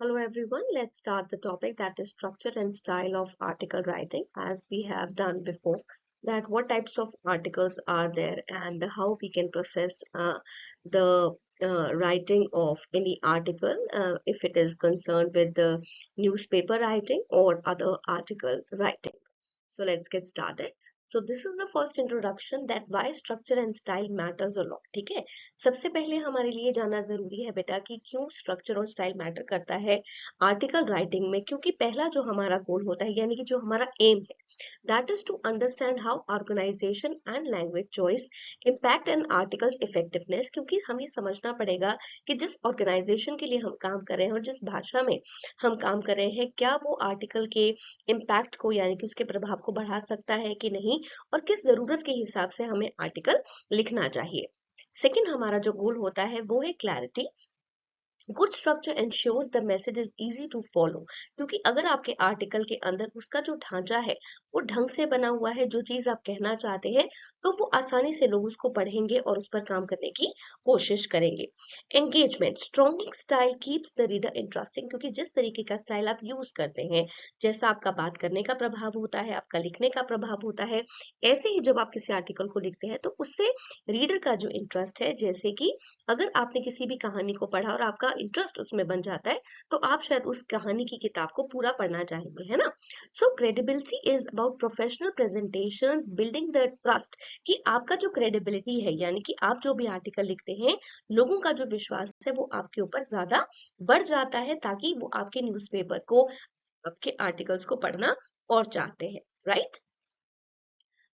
Hello everyone, let's start the topic that is structure and style of article writing as we have done before. That what types of articles are there and how we can process the writing of any article if it is concerned with the newspaper writing or other article writing. So let's get started. So this is the first introduction that why structure and style matters a lot. ठीक है, सबसे पहले हमारे लिए जानना जरूरी है बेटा कि क्यों स्ट्रक्चर और स्टाइल मैटर करता है आर्टिकल राइटिंग में। क्योंकि पहला जो हमारा गोल होता है यानी कि जो हमारा एम है that is to understand how organization and language choice impact an article's effectiveness. क्योंकि हमें समझना पड़ेगा कि जिस ऑर्गेनाइजेशन के लिए हम काम कर रहे हैं और जिस भाषा में हम काम कर रहे हैं क्या वो आर्टिकल के इम्पैक्ट को यानी कि उसके प्रभाव को बढ़ा सकता है कि नहीं, और किस जरूरत के हिसाब से हमें आर्टिकल लिखना चाहिए। सेकंड हमारा जो गोल होता है वो है clarity. Good structure ensures the message is easy to follow. क्योंकि अगर आपके आर्टिकल के अंदर उसका जो ढांचा है वो ढंग से बना हुआ है, जो चीज आप कहना चाहते हैं तो वो आसानी से लोग उसको पढ़ेंगे और उस पर काम करने की कोशिश करेंगे। Engagement strong style keeps the reader interesting. क्योंकि जिस तरीके का स्टाइल आप यूज करते हैं, जैसा आपका बात करने का प्रभाव होता है, आपका लिखने का प्रभाव होता है, ऐसे ही जब आप किसी आर्टिकल को लिखते हैं तो उससे रीडर का जो इंटरेस्ट है, जैसे कि अगर आपने किसी भी कहानी को पढ़ा और आपका इंटरेस्ट उसमें बन जाता है तो आप शायद उस कहानी की किताब को पूरा पढ़ना चाहेंगे, है ना। So credibility is about professional presentations building the trust. कि आपका जो क्रेडिबिलिटी है यानी कि आप जो भी आर्टिकल लिखते हैं लोगों का जो विश्वास है वो आपके ऊपर ज्यादा बढ़ जाता है, ताकि वो आपके न्यूज़पेपर को, आपके आर्टिकल्स को पढ़ना और चाहते हैं, right.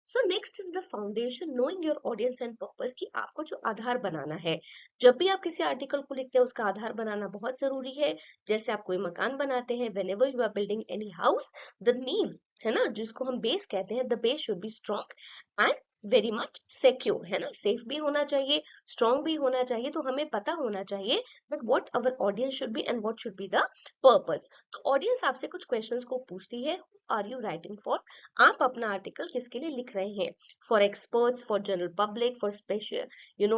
So next is the foundation knowing your audience and purpose. कि आपको जो आधार बनाना है, जब भी आप किसी आर्टिकल को लिखते हैं उसका आधार बनाना बहुत जरूरी है। जैसे आप कोई मकान बनाते हैं, whenever you are building any house, the नींव है ना जिसको हम बेस कहते हैं, the base should be strong and very much secure, है ना। सेफ भी होना चाहिए, स्ट्रॉन्ग भी होना चाहिए। तो हमें पता होना चाहिए that what our audience should be and what should be the purpose. तो ऑडियंस आपसे कुछ क्वेश्चंस को पूछती है, आर यू राइटिंग फॉर। आप अपना आर्टिकल किसके लिए लिख रहे हैं? For experts, for general public, for special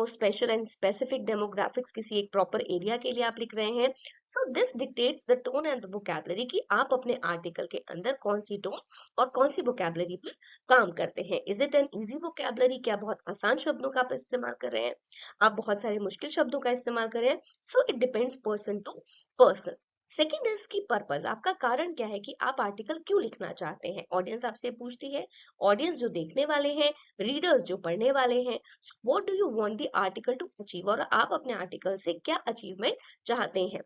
special and specific demographics, किसी एक प्रॉपर एरिया के लिए आप लिख रहे हैं। So this dictates the tone and the vocabulary. कि आप अपने आर्टिकल के अंदर कौन सी टोन और कौन सी वोकैबुलरी पर काम करते हैं। Is it an easy vocabulary? क्या बहुत आसान शब्दों का आप इस्तेमाल कर रहे हैं, आप बहुत सारे मुश्किल शब्दों का इस्तेमाल कर रहे हैं? So it depends person to person. Second is key purpose. आपका कारण क्या है कि आप आर्टिकल क्यों लिखना चाहते हैं? ऑडियंस आपसे पूछती है, ऑडियंस जो देखने वाले हैं, रीडर्स जो पढ़ने वाले हैं, what do you want the article to achieve. और आप अपने आर्टिकल से क्या अचीवमेंट चाहते हैं?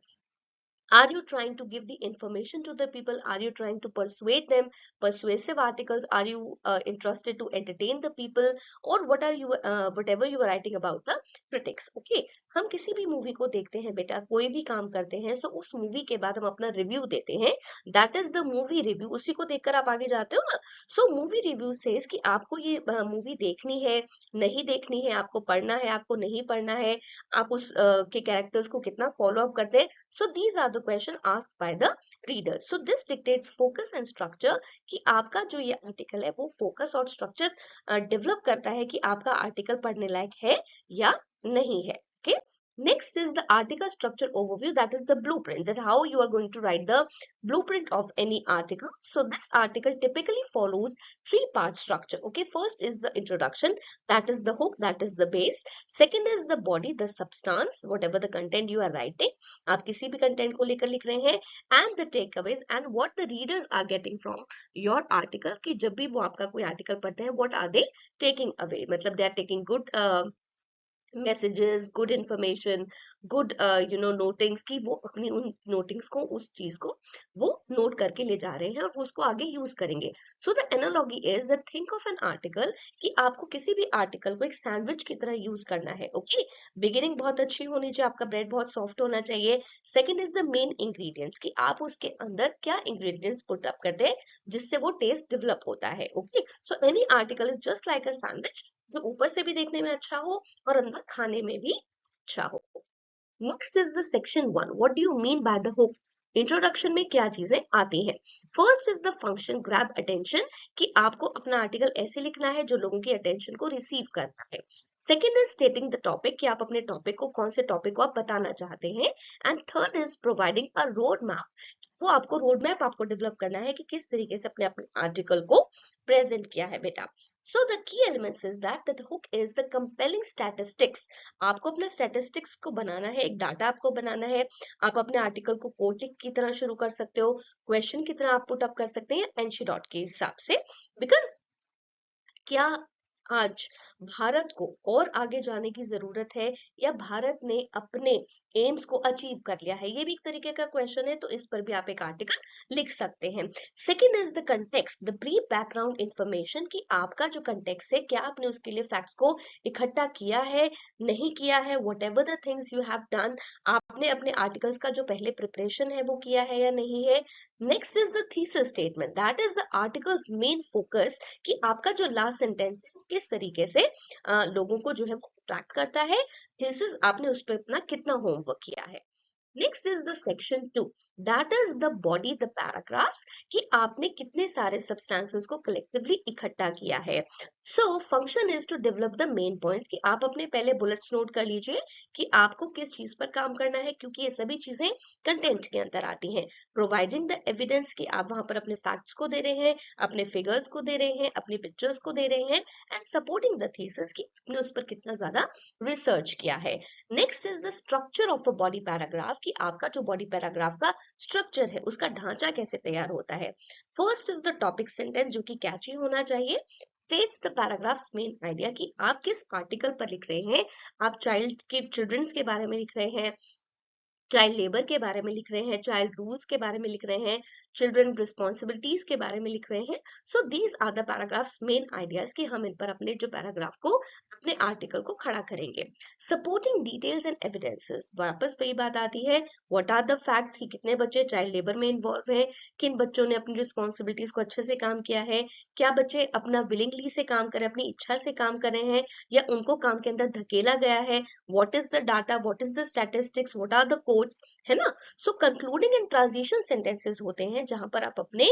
Are you trying to give the information to the people? Are you trying to persuade them? Persuasive articles. Are you interested to entertain the people? Or what are you whatever you are writing about the critics? Okay, हम किसी भी movie को देखते हैं बेटा, कोई भी काम करते हैं, सो उस मूवी के बाद हम अपना रिव्यू देते हैं। That is the movie review. उसी को देखकर आप आगे जाते हो ना। सो मूवी रिव्यू सेज कि आपको ये मूवी देखनी है, नहीं देखनी है, आपको पढ़ना है, आपको नहीं पढ़ना है, आप उस के कैरेक्टर्स को कितना फॉलो अप करते हैं। So these are the question asked by the readers. So this dictates focus and structure। कि आपका जो ये आर्टिकल है वो फोकस और स्ट्रक्चर डेवलप करता है कि आपका आर्टिकल पढ़ने लायक है या नहीं है। Okay. Next is the article structure overview, that is the blueprint, that how you are going to write the blueprint of any article. So this article typically follows three-part structure. Okay, first is the introduction, that is the hook, that is the base. Second is the body, the substance, whatever the content you are writing, आप किसी भी content को लेकर लिख रहे हैं, and the takeaways and what the readers are getting from your article। कि जब भी वो आपका कोई आर्टिकल पढ़ते हैं what are they taking away, मतलब they are taking good messages, good information, good notings. की वो अपनी उन नोटिंग्स को, उस चीज को वो नोट करके ले जा रहे हैं और वो उसको आगे यूज करेंगे। So the analogy is the think of an article. कि आपको किसी भी आर्टिकल को एक सैंडविच की तरह यूज करना है। ओके, बिगिनिंग बहुत अच्छी होनी चाहिए, आपका ब्रेड बहुत सॉफ्ट होना चाहिए। Second is the main ingredients. कि आप उसके अंदर क्या इंग्रेडिएंट्स पुट अप करते हैं जिससे वो टेस्ट डेवलप होता है। Okay, so any article is just like a sandwich, जो ऊपर से भी देखने में अच्छा हो और अंदर खाने में भी अच्छा हो। Next is the section 1, what do you mean by the hook. Introduction में क्या चीजें आती हैं? First is the function grab attention. कि आपको अपना आर्टिकल ऐसे लिखना है जो लोगों की अटेंशन को रिसीव करना है। Second is stating the topic, कि आप अपने टॉपिक को, कौन से टॉपिक को आप बताना चाहते हैं। And third is providing a road map, वो आपको रोड मैप आपको डेवलप करना है कि किस तरीके से अपने अपने आर्टिकल को प्रेजेंट किया है बेटा। So the key elements is that the hook is the compelling statistics, आपको अपना स्टैटिस्टिक्स को बनाना है, एक डाटा आपको बनाना है। आप अपने आर्टिकल को कोटिक की तरह शुरू कर सकते हो, क्वेश्चन की तरह आप पुट अप कर सकते हैं एनसी डॉट के हिसाब से। बिकॉज क्या आज भारत को और आगे जाने की जरूरत है, या भारत ने अपने एम्स को अचीव कर लिया है, ये भी एक तरीके का क्वेश्चन है, तो इस पर भी आप एक आर्टिकल लिख सकते हैं। Second is the context, the brief background information, कि आपका जो कंटेक्स्ट है, क्या आपने उसके लिए फैक्ट्स को इकट्ठा किया है, नहीं किया है, what ever the things you have done, आपने अपने आर्टिकल्स का जो पहले प्रिपरेशन है वो किया है या नहीं है। Next is the thesis statement, that is the articles main focus, कि आपका जो लास्ट सेंटेंस है वो किस तरीके से लोगों को जो है वो अट्रैक्ट करता है। थीसिस आपने उस पर अपना कितना होमवर्क किया है। Next is the section 2, that is the body the paragraphs, कि आपने कितने सारे सब्सटेंसेस को कलेक्टिवली इकट्ठा किया है। So function is to develop the main points, कि आप अपने पहले बुलेट्स नोट कर लीजिए कि आपको किस चीज पर काम करना है, क्योंकि ये सभी चीजें कंटेंट के अंदर आती हैं। प्रोवाइडिंग द एविडेंस, कि आप वहां पर अपने फैक्ट्स को दे रहे हैं, अपने फिगर्स को दे रहे हैं, अपनी पिक्चर्स को दे रहे हैं। एंड सपोर्टिंग द थीसिस, कि आपने उस पर कितना ज्यादा रिसर्च किया है। Next is the structure of a body paragraph, कि आपका जो बॉडी पैराग्राफ का स्ट्रक्चर है, उसका ढांचा कैसे तैयार होता है। First is the topic sentence, जो कि कैची होना चाहिए। States the paragraphs main idea, कि आप किस आर्टिकल पर लिख रहे हैं। आप चाइल्ड के, चिल्ड्रंस के बारे में लिख रहे हैं, चाइल्ड लेबर के बारे में लिख रहे हैं, चाइल्ड रूल्स के बारे में लिख रहे हैं, चिल्ड्रन रिस्पॉन्सिबिलिटीज के बारे में लिख रहे हैं। So these are the paragraphs main ideas, कि हम इन पर अपने जो पैराग्राफ को, अपने आर्टिकल को खड़ा करेंगे। सपोर्टिंग डिटेल्स एंड एविडेंसेस, वापस वही बात आती है, व्हाट आर द फैक्ट्स, कि कितने बच्चे चाइल्ड लेबर में इन्वॉल्व हैं, किन बच्चों ने अपनी रिस्पॉन्सिबिलिटीज को अच्छे से काम किया है, क्या बच्चे अपना विलिंगली से काम करें, अपनी इच्छा से काम कर रहे हैं, या उनको काम के अंदर धकेला गया है। What is the data, what is the statistics, what are the codes, है ना। So concluding and transition sentences होते हैं, जहां पर आप अपने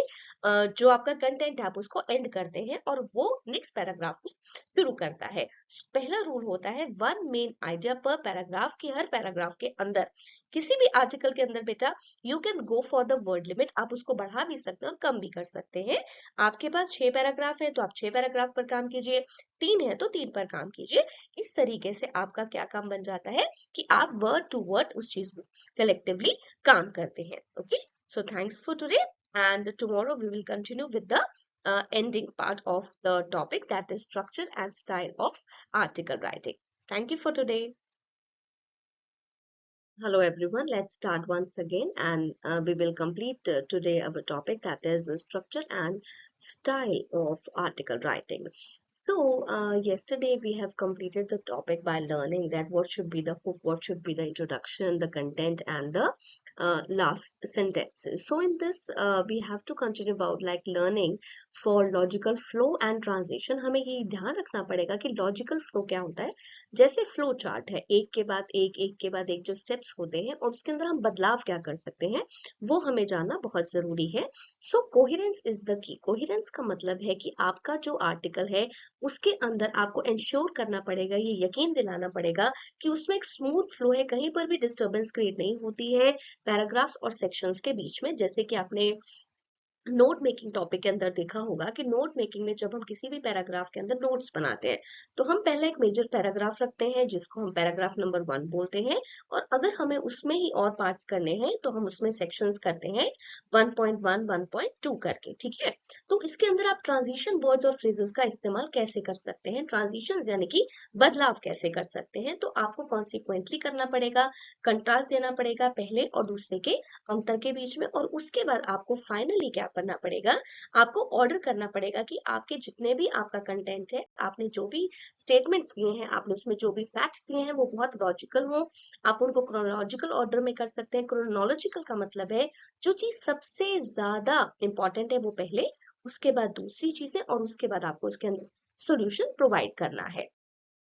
जो आपका कंटेंट है आप उसको एंड करते हैं, और वो नेक्स्ट पैराग्राफ को शुरू करता है। पहला रूल होता है वन मेन आइडिया पर पैराग्राफ, की हर पैराग्राफ के अंदर, किसी भी आर्टिकल के अंदर बेटा, you can go for the word limit, आप उसको बढ़ा भी सकते हैं और कम भी कर सकते हैं। आपके पास 6 पैराग्राफ है तो आप 6 पैराग्राफ पर काम कीजिए, 3 है तो 3 पर काम कीजिए। इस तरीके से आपका क्या काम बन जाता है, कि आप वर्ड टू वर्ड उस चीज को कलेक्टिवली काम करते हैं। Okay, so thanks for today, and tomorrow we will continue with the ending part of the topic, that is structure and style of article writing. Thank you for today. Hello everyone, let's start once again, and we will complete today our topic, that is the structure and style of article writing. So, yesterday we have completed the topic by learning that what should be the hook, what should be the introduction, the content, and the last sentences. So, in this, we have to continue about like learning for logical flow and transition. हमें ये ध्यान रखना पड़ेगा कि logical flow क्या होता है। जैसे फ्लो चार्ट है, एक के बाद एक, एक के बाद एक जो स्टेप्स होते हैं, और उसके अंदर हम बदलाव क्या कर सकते हैं, वो हमें जानना बहुत जरूरी है। So coherence is the key. Coherence का मतलब है कि आपका जो आर्टिकल है उसके अंदर आपको इंश्योर करना पड़ेगा, ये यकीन दिलाना पड़ेगा कि उसमें एक स्मूथ फ्लो है, कहीं पर भी डिस्टर्बेंस क्रिएट नहीं होती है पैराग्राफ्स और सेक्शंस के बीच में। जैसे कि आपने नोट मेकिंग टॉपिक के अंदर देखा होगा कि नोट मेकिंग में जब हम किसी भी पैराग्राफ के अंदर नोट्स बनाते हैं, तो हम पहले एक मेजर पैराग्राफ रखते हैं जिसको हम पैराग्राफ नंबर 1 बोलते हैं, और अगर हमें उसमें ही और पार्ट्स करने हैं तो हम उसमें सेक्शंस करते हैं 1.1 1.2 करके, ठीक है। तो इसके अंदर आप ट्रांजिशन वर्ड्स और फ्रेजेस का इस्तेमाल कैसे कर सकते हैं, ट्रांजिशन यानी कि बदलाव कैसे कर सकते हैं, तो आपको कॉन्सिक्वेंटली करना पड़ेगा, कंट्रास्ट देना पड़ेगा पहले और दूसरे के अंतर के बीच में, और उसके बाद आपको फाइनली क्या करना पड़ेगा, आपको ऑर्डर करना पड़ेगा कि आपके जितने भी आपका कंटेंट है, आपने जो भी स्टेटमेंट्स दिए हैं, आपने उसमें जो भी फैक्ट्स दिए हैं, वो बहुत लॉजिकल हो। आप उनको क्रोनोलॉजिकल ऑर्डर में कर सकते हैं। क्रोनोलॉजिकल का मतलब है जो चीज सबसे ज्यादा इंपॉर्टेंट है वो पहले, उसके बाद दूसरी चीजें, और उसके बाद आपको उसके अंदर सॉल्यूशन प्रोवाइड करना है।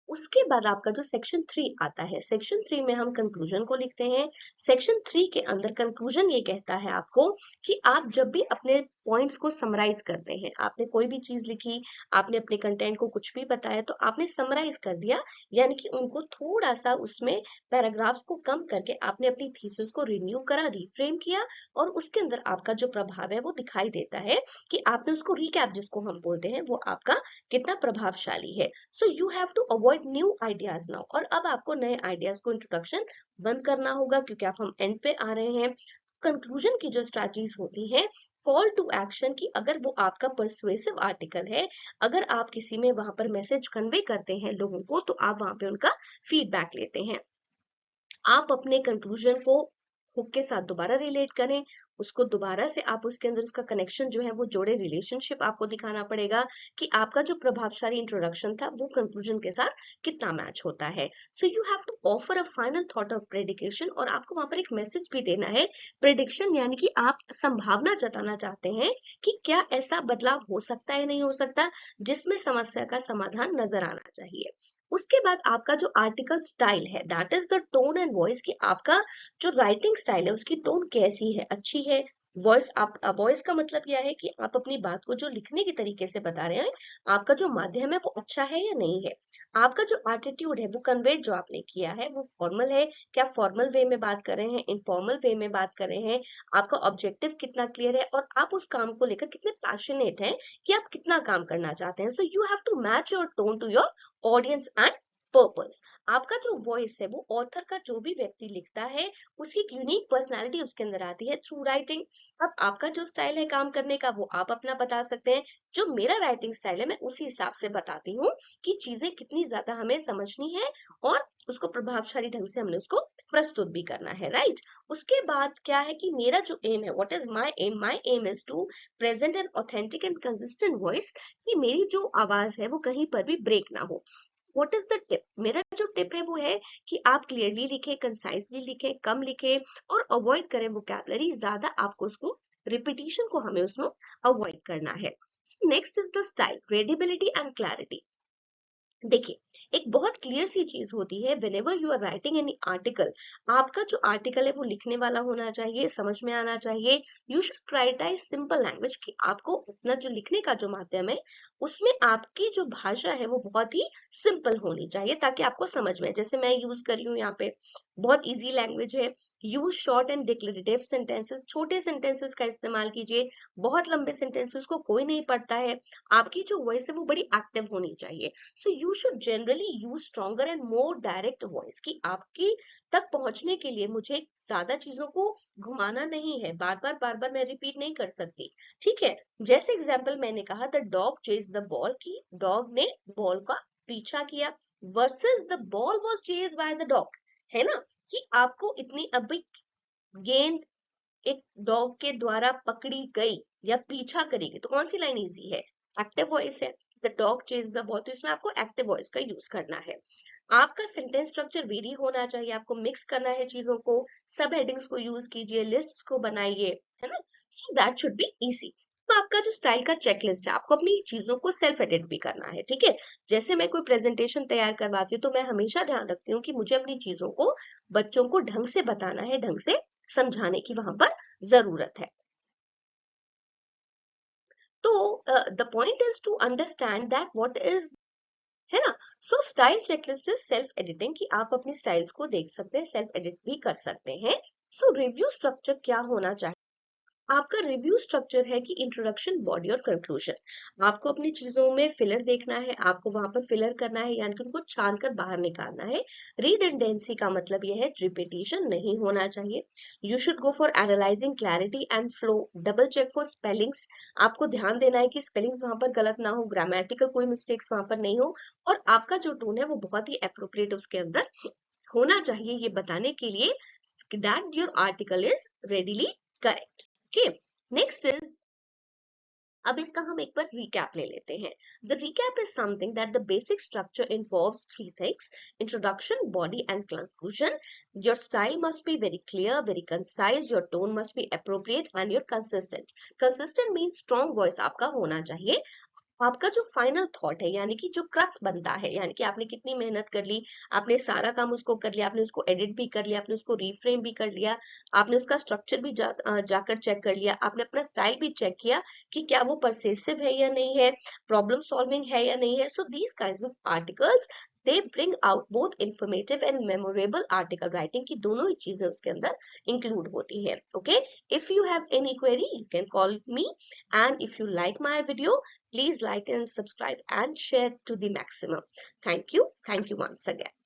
उसके बाद आपका जो सेक्शन 3 आता है, सेक्शन 3 में हम कंक्लूजन को लिखते हैं। सेक्शन 3 के अंदर कंक्लूजन ये कहता है आपको कि आप जब भी अपने पॉइंट्स को समराइज करते हैं। आपने कोई भी चीज लिखी, आपने अपने कंटेंट को कुछ भी बताया तो आपने समराइज कर दिया, यानी कि उनको थोड़ा सा उसमें पैराग्राफ्स को कम करके आपने अपनी थीसिस को रिन्यू करा, रिफ्रेम किया, और उसके अंदर आपका जो प्रभाव है वो दिखाई देता है कि आपने उसको रिकैप जिसको हम बोलते हैं वो आपका कितना प्रभावशाली है। So you have to avoid new ideas now, और अब आपको नए आइडियाज को इंट्रोडक्शन बंद करना होगा क्योंकि आप हम एंड पे आ रहे हैं। कंक्लूजन की जो स्ट्रैटेजीज होती है, कॉल टू एक्शन की, अगर वो आपका परसुएसिव आर्टिकल है, अगर आप किसी में वहां पर मैसेज कन्वे करते हैं लोगों को, तो आप वहां पे उनका फीडबैक लेते हैं। आप अपने कंक्लूजन को हुक के साथ दोबारा रिलेट करें, उसको दोबारा से आप उसके अंदर उसका कनेक्शन जो है वो जोड़े, रिलेशनशिप आपको दिखाना पड़ेगा कि आपका जो प्रभावशाली इंट्रोडक्शन था वो कंक्लूजन के साथ कितना मैच होता है। So you have to offer a final thought of prediction, और आपको वहां पर एक मैसेज भी देना है। प्रेडिक्शन यानी कि आप संभावना जताना चाहते हैं कि क्या ऐसा बदलाव हो सकता है, नहीं हो सकता, जिसमें समस्या का समाधान नजर आना चाहिए। उसके बाद आपका जो आर्टिकल स्टाइल है, that is the tone and voice, की आपका जो राइटिंग स्टाइल है उसकी टोन कैसी है, अच्छी है। वॉइस, आप वॉइस का मतलब यह है कि आप अपनी बात को जो लिखने के तरीके से बता रहे हैं, आपका जो माध्यम है वो अच्छा है या नहीं है। आपका जो एटीट्यूड है, वो कन्वेट जो आपने किया है वो फॉर्मल है, क्या फॉर्मल वे में बात कर रहे हैं, इनफॉर्मल वे में बात कर रहे हैं, आपका ऑब्जेक्टिव कितना क्लियर है, और आप उस काम को लेकर कितने पैशनेट हैं कि आप कितना काम करना चाहते हैं। So you have to match your tone to your audience and purpose. आपका जो वॉइस है वो ऑथर का, जो भी व्यक्ति लिखता है उसकी एक यूनिक पर्सनालिटी उसके अंदर आती है थ्रू राइटिंग। अब आपका जो स्टाइल है काम करने का वो आप अपना बता सकते हैं, जो मेरा राइटिंग स्टाइल है मैं उसी हिसाब से बताती हूँ कि चीजें कितनी ज्यादा हमें समझनी है, और उसको प्रभावशाली ढंग से हमने उसको प्रस्तुत भी करना है, राइट। उसके बाद क्या है कि मेरा जो एम है, what is my aim is to present an authentic and consistent voice, कि मेरी जो आवाज है वो कहीं पर भी ब्रेक ना हो। व्हाट इज द टिप, मेरा जो टिप है वो है कि आप क्लियरली लिखें, कंसाइजली लिखें, कम लिखें, और अवॉइड करें वोकैबुलरी ज्यादा, आपको उसको रिपीटिशन को हमें उसमें अवॉइड करना है। Next is the style, credibility and clarity. देखिए, एक बहुत क्लियर सी चीज होती है, whenever you are writing any article, आपका जो आर्टिकल है वो लिखने वाला होना चाहिए, समझ में आना चाहिए। You should prioritise simple language, कि आपको अपना जो लिखने का जो माध्यम है उसमें आपकी जो भाषा है वो बहुत ही सिंपल होनी चाहिए, ताकि आपको समझ में, जैसे मैं यूज कर रही हूँ यहाँ पे, बहुत इजी लैंग्वेज है। Use short and declarative sentences, छोटे सेंटेंसेस का इस्तेमाल कीजिए, बहुत लंबे सेंटेंसेस को कोई नहीं पढ़ता है। आपकी जो वॉइस है वो बड़ी एक्टिव होनी चाहिए। So you should generally use stronger and more direct voice, की आपकी तक पहुंचने के लिए मुझे ज्यादा चीजों को घुमाना नहीं है, बार बार मैं रिपीट नहीं कर सकती, ठीक है। जैसे एग्जाम्पल मैंने कहा, the dog chase the ball, की डॉग ने बॉल का पीछा किया, versus the ball was chase by the dog, है ना, कि आपको इतनी, अभी गेंद एक डॉग के द्वारा पकड़ी गई या पीछा करेगी, तो कौन सी लाइन इजी है, एक्टिव वॉइस है, the dog chase the ball, तो इसमें आपको एक्टिव वॉइस का यूज करना है। आपका सेंटेंस स्ट्रक्चर वेरी होना चाहिए, आपको मिक्स करना है चीजों को, सब हेडिंग्स को यूज कीजिए, लिस्ट्स को बनाइए, है ना, so that should be easy. तो आपका जो स्टाइल का चेकलिस्ट है, आपको अपनी चीजों को सेल्फ एडिट भी करना है, ठीक है। जैसे मैं कोई प्रेजेंटेशन तैयार करवाती हूँ तो मैं हमेशा ध्यान रखती हूँ कि मुझे अपनी चीजों को बच्चों को ढंग से बताना है, ढंग से समझाने की वहां पर जरूरत है। तो the point is to understand that what is, है ना। So style checklist is self editing, कि आप अपनी स्टाइल्स को देख सकते हैं, सेल्फ एडिट भी कर सकते हैं। सो रिव्यू स्ट्रक्चर क्या होना चाहिए, आपका रिव्यू स्ट्रक्चर है कि इंट्रोडक्शन, बॉडी और कंक्लूजन। आपको अपनी चीजों में फिलर देखना है, आपको वहां पर फिलर करना है, यानी कि उनको छान कर बाहर निकालना है। रिडंडेंसी का मतलब यह है रिपीटिशन नहीं होना चाहिए। You should go for analysing clarity and flow, double check for spellings, आपको ध्यान देना है कि स्पेलिंग्स वहां पर गलत ना हो, ग्रामेटिकल कोई मिस्टेक्स वहां पर नहीं हो, और आपका जो टोन है वो बहुत ही अप्रोप्रिएट उसके अंदर होना चाहिए, ये बताने के लिए that your article is readily correct. Okay, next is, अब इसका हम एक बार रिकैप ले लेते हैं। The recap is something that the basic structure involves three things, introduction, body and conclusion. Your style must be very clear, very concise, your tone must be appropriate and your consistent. Consistent means strong voice आपका होना चाहिए, आपका जो final thought है, यानी कि जो crux बनता है, यानी कि आपने कितनी मेहनत कर ली, आपने सारा काम उसको कर लिया, आपने उसको एडिट भी कर लिया, आपने उसको रीफ्रेम भी कर लिया, आपने उसका स्ट्रक्चर भी जाकर चेक कर लिया, आपने अपना स्टाइल भी चेक किया कि क्या वो परसेसिव है या नहीं है, प्रॉब्लम सॉल्विंग है या नहीं है. So these kinds of articles they bring out both informative and memorable article writing, की दोनों ही चीजें उसके अंदर इंक्लूड होती है. Okay, if you have any query you can call me, and if you like my video, please like and subscribe and share to the maximum. Thank you once again.